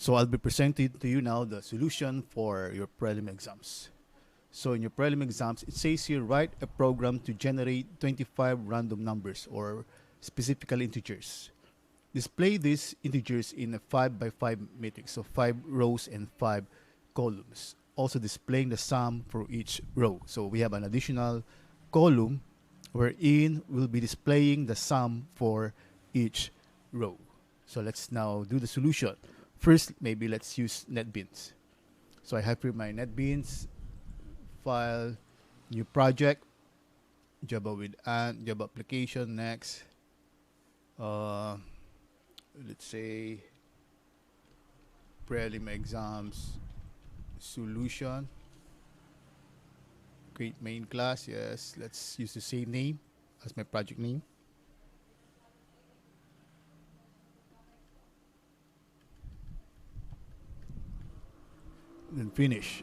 So I'll be presenting to you now the solution for your prelim exams. So in your prelim exams, it says here, write a program to generate 25 random numbers or specifically integers. Display these integers in a 5 by 5 matrix, so 5 rows and 5 columns. Also displaying the sum for each row. So we have an additional column wherein we'll be displaying the sum for each row. So let's now do the solution. First, maybe let's use NetBeans. So I have here my NetBeans file, new project, Java with Ant, Java application, next. Uh, let's say prelim exams solution. Create main class, yes. Let's use the same name as my project name. Then finish.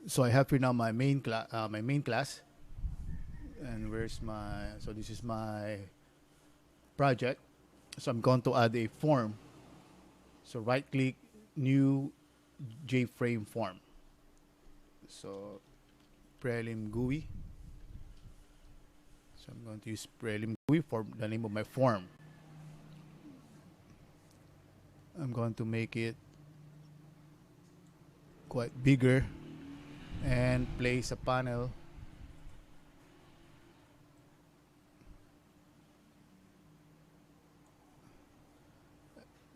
So I have here now my main class, and where's my? So this is my project. So I'm going to add a form. So right click, new JFrame form. So prelim GUI. So I'm going to use prelim GUI for the name of my form. I'm going to make it quite bigger and place a panel.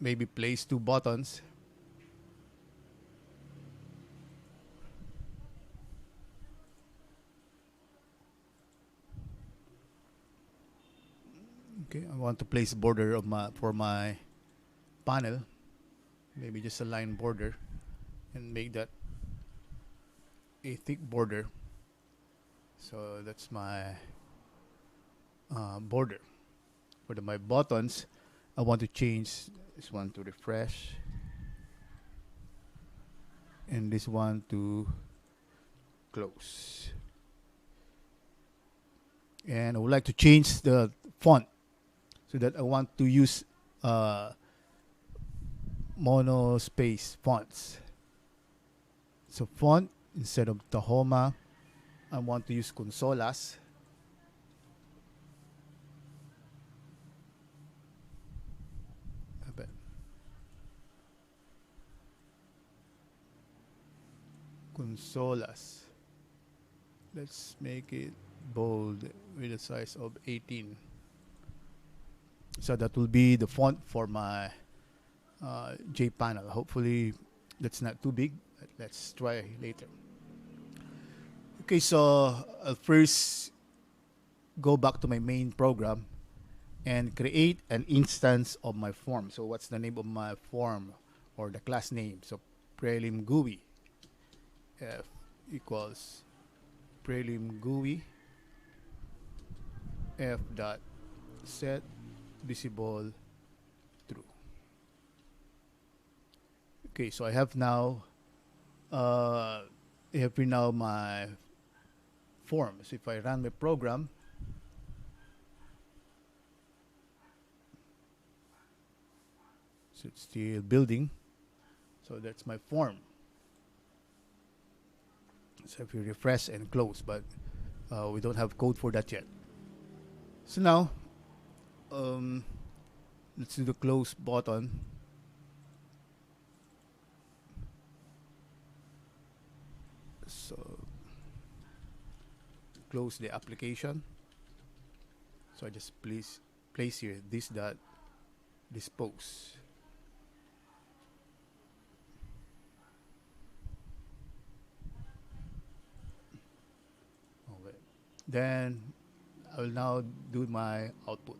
Maybe place 2 buttons. Okay, I want to place border of my panel. Maybe just a line border and make that a thick border. So that's my border. For my buttons, I want to change this one to refresh and this one to close. And I would like to change the font so that I want to use monospace fonts. So font, instead of Tahoma, I want to use Consolas. Consolas. Let's make it bold with a size of 18. So that will be the font for my JPanel. Hopefully that's not too big. Let's try later. Okay, so I'll first go back to my main program and create an instance of my form. So what's the name of my form or the class name? So prelim GUI f equals prelim GUI f dot set visible true. Okay, so I have now my form. So if I run my program, so it's still building. So that's my form. So if you refresh and close, but we don't have code for that yet. So now, let's do the close button. So close the application. So I just place here this dot dispose. Okay. Then I will now do my output.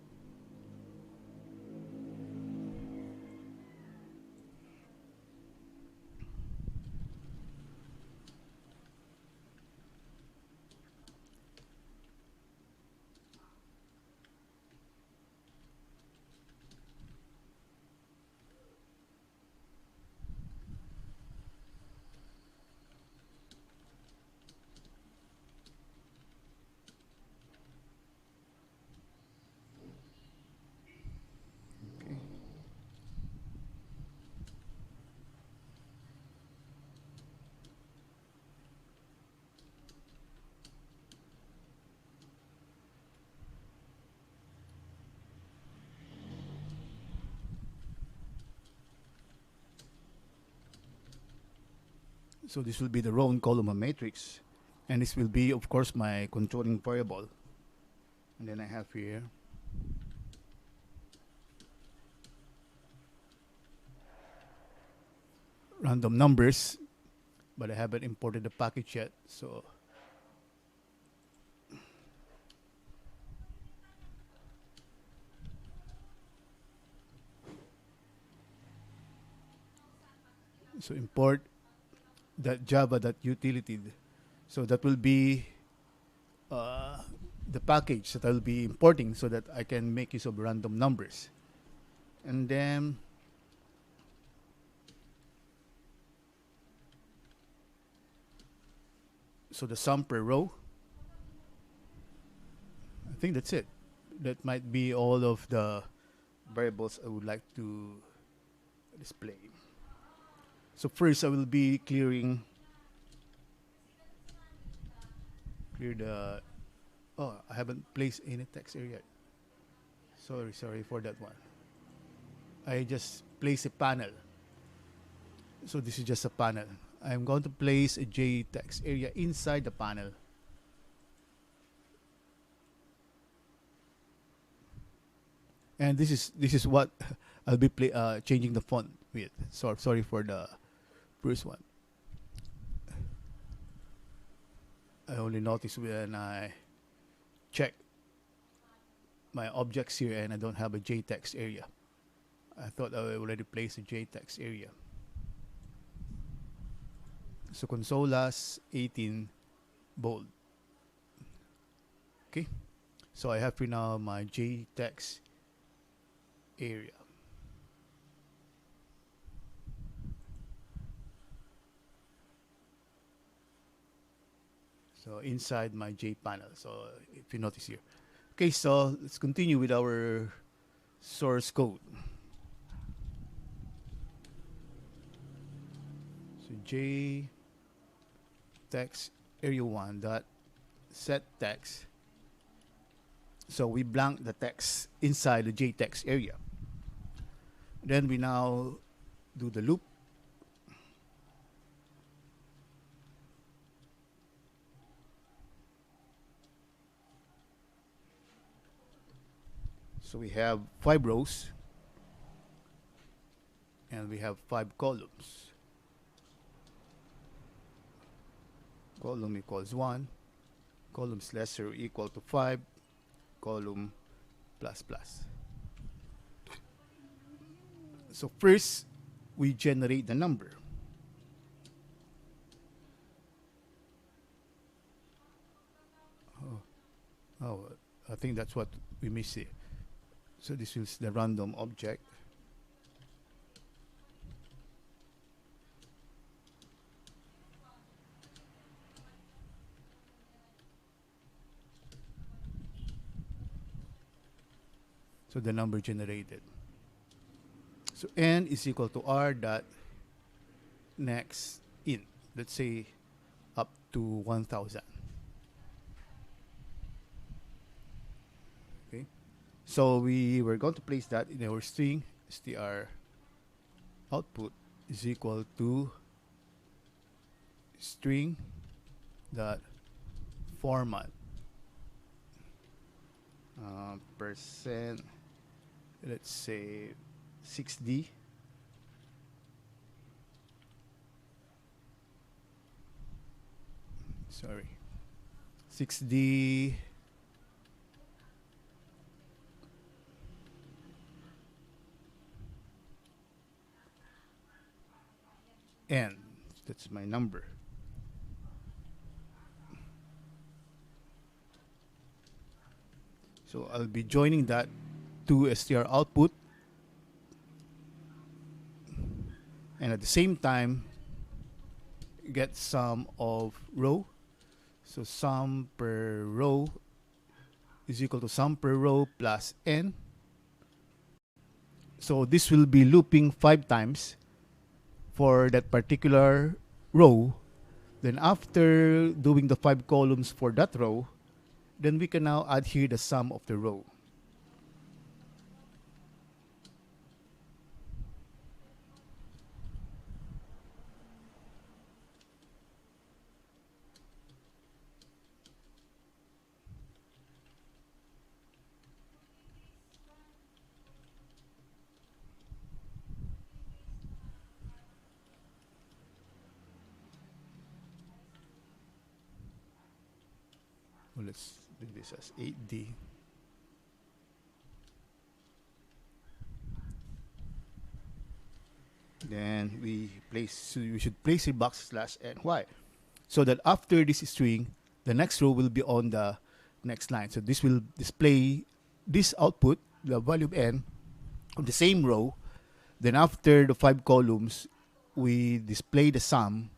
So this will be the row and column of matrix. And this will be, of course, my controlling variable. And then I have here random numbers, but I haven't imported the package yet. So import that java.utility. So that will be the package that I'll be importing so that I can make use of random numbers. And then so the sum per row, I think that's it. That might be all of the variables I would like to display. So first I will be clear the, oh, I haven't placed any text area. Sorry for that one. I just place a panel. So this is just a panel. I'm going to place a JText area inside the panel. And this is what I'll be changing the font with. So sorry for the first one. I only noticed when I check my objects here and I don't have a JText area. I thought I already placed a JText area. So consolas 18 bold. Okay. So I have here now my JText area. So inside my J panel. So if you notice here. Okay, so let's continue with our source code. So J text area 1 dot set text. So we blank the text inside the JText area. Then we now do the loop. So we have 5 rows and we have 5 columns. Column equals 1, columns lesser or equal to 5, column plus plus. So first, we generate the number. Oh, I think that's what we miss here. So this is the random object. So the number generated. So n is equal to r dot next int. Let's say up to 1,000. Okay. So we were going to place that in our string. Str output is equal to string dot format percent, let's say 6D, sorry, 6D n, that's my number. So I'll be joining that to str output, and at the same time get sum of row. So sum per row is equal to sum per row plus n. So this will be looping 5 times for that particular row. Then after doing the 5 columns for that row, then we can now add here the sum of the row. Well, let's do this as 8D. Then we should place a box slash n. Why? So that after this string, the next row will be on the next line. So this will display this output, the value of n, on the same row. Then after the 5 columns, we display the sum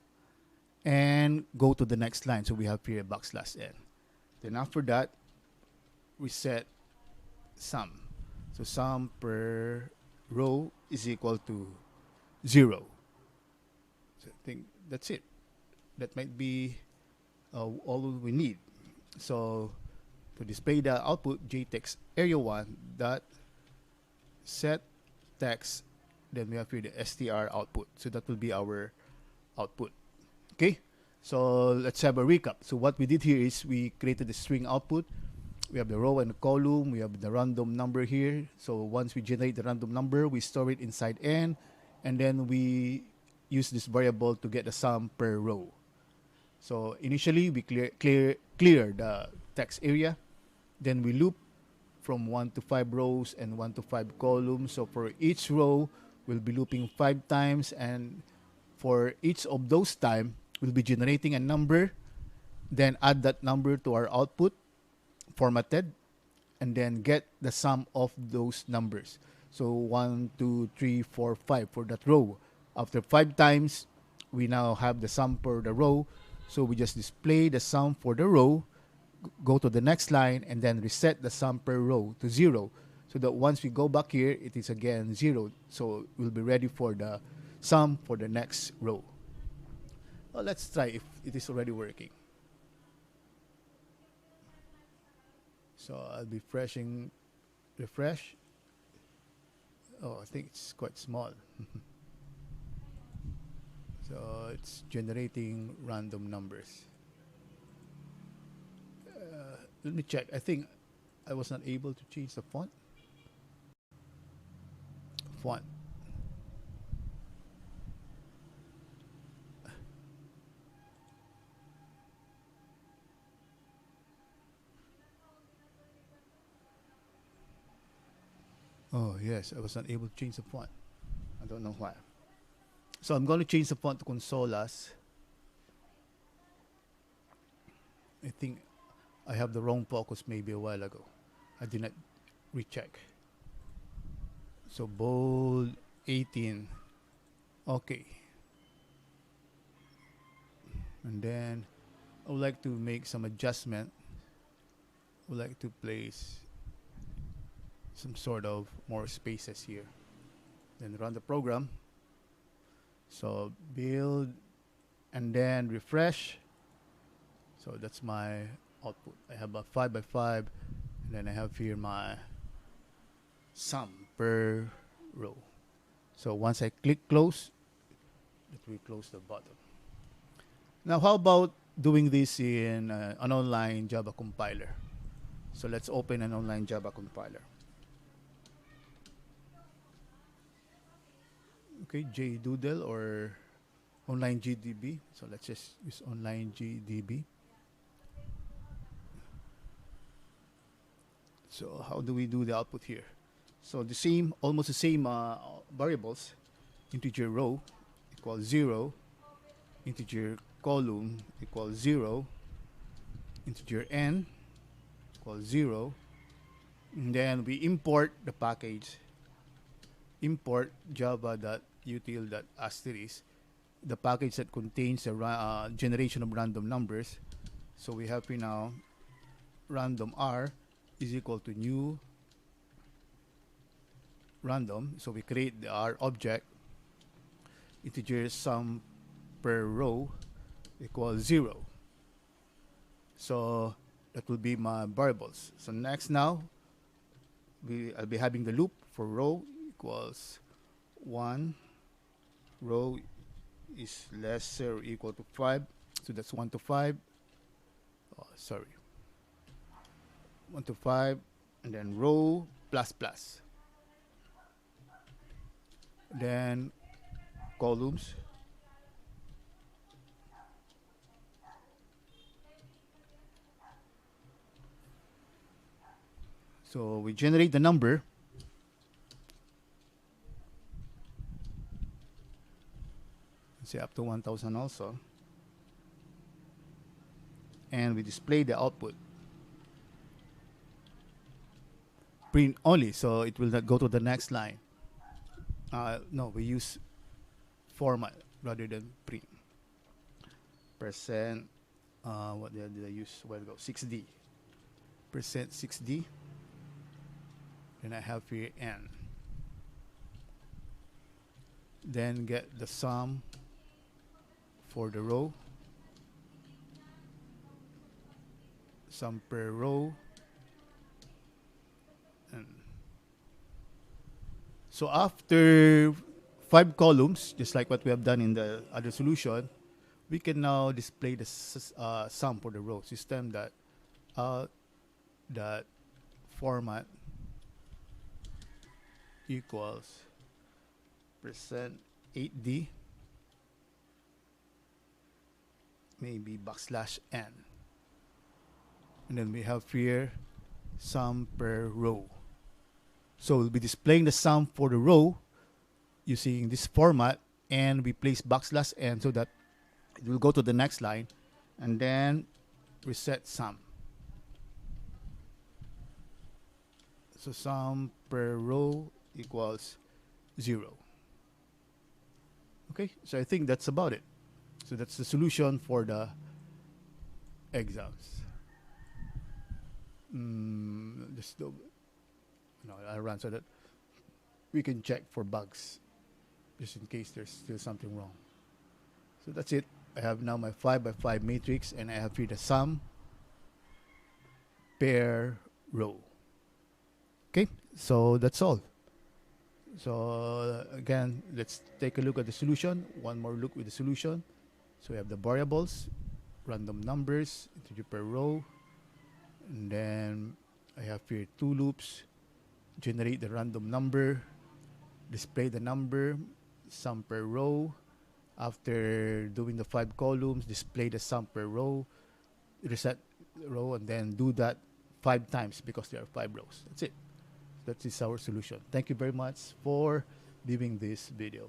and go to the next line. So we have here a box slash n. Then after that, we set sum. So sum per row is equal to 0. So I think that's it. That might be all we need. So to display the output, jtext area1 dot set text. Then we have here the str output. So that will be our output. Okay. So let's have a recap. So what we did here is we created the string output. We have the row and the column. We have the random number here. So once we generate the random number, we store it inside n, and then we use this variable to get the sum per row. So initially we clear the text area, then we loop from 1 to 5 rows and 1 to 5 columns. So for each row, we'll be looping 5 times, and for each of those time, we'll be generating a number, then add that number to our output, formatted, and then get the sum of those numbers. So 1, 2, 3, 4, 5 for that row. After 5 times, we now have the sum for the row. So we just display the sum for the row, go to the next line, and then reset the sum per row to 0. So that once we go back here, it is again 0. So we'll be ready for the sum for the next row. Well, let's try if it is already working. So I'll be refresh. Oh, I think it's quite small. So it's generating random numbers. Let me check. I think I was not able to change the font. Oh, yes, I was not able to change the font. I don't know why. So I'm going to change the font to Consolas. I think I have the wrong focus maybe a while ago. I did not recheck. So bold 18. Okay. And then I would like to make some adjustment. I would like to place some sort of more spaces here. Then run the program. So build and then refresh. So that's my output. I have a 5 by 5, and then I have here my sum per row. So once I click close, it will close the button. Now how about doing this in an online Java compiler? So let's open an online Java compiler. Okay, JDoodle or online GDB. So let's just use online GDB. So how do we do the output here? So the same, almost the same variables. Integer row equals 0. Integer column equals 0. Integer n equals 0. And then we import the package. Import java.util.asterisk, the package that contains the generation of random numbers. So we have here now random r is equal to new random. So we create the r object. Integer sum per row equals 0. So that will be my variables. So next now, I'll be having the loop for row equals 1. Row is lesser or equal to 5. So that's 1 to 5. Oh, sorry. 1 to 5. And then row plus plus. Then columns. So we generate the number. Say up to 1000 also. And we display the output. Print only, so it will not go to the next line. No, we use format rather than print. Percent, what did I use? Where to go? 6D. Percent 6D. Then I have here N. Then get the sum for the row. Sum per row. And so after 5 columns, just like what we have done in the other solution, we can now display the sum for the row. System that format equals percent 8D, maybe backslash n, and then we have here sum per row. So we'll be displaying the sum for the row using this format, and we place backslash n so that it will go to the next line, and then reset sum. So sum per row equals 0. Okay, so I think that's about it. So that's the solution for the exams. Just I run so that we can check for bugs, just in case there's still something wrong. So that's it. I have now my 5x5 matrix, and I have here the sum per row. Okay, so that's all. So again, let's take a look at the solution. One more look with the solution. So we have the variables, random numbers, integer per row, and then I have here 2 loops. Generate the random number, display the number, sum per row. After doing the 5 columns, display the sum per row, reset row, and then do that 5 times because there are 5 rows. That's it. That is our solution. Thank you very much for viewing this video.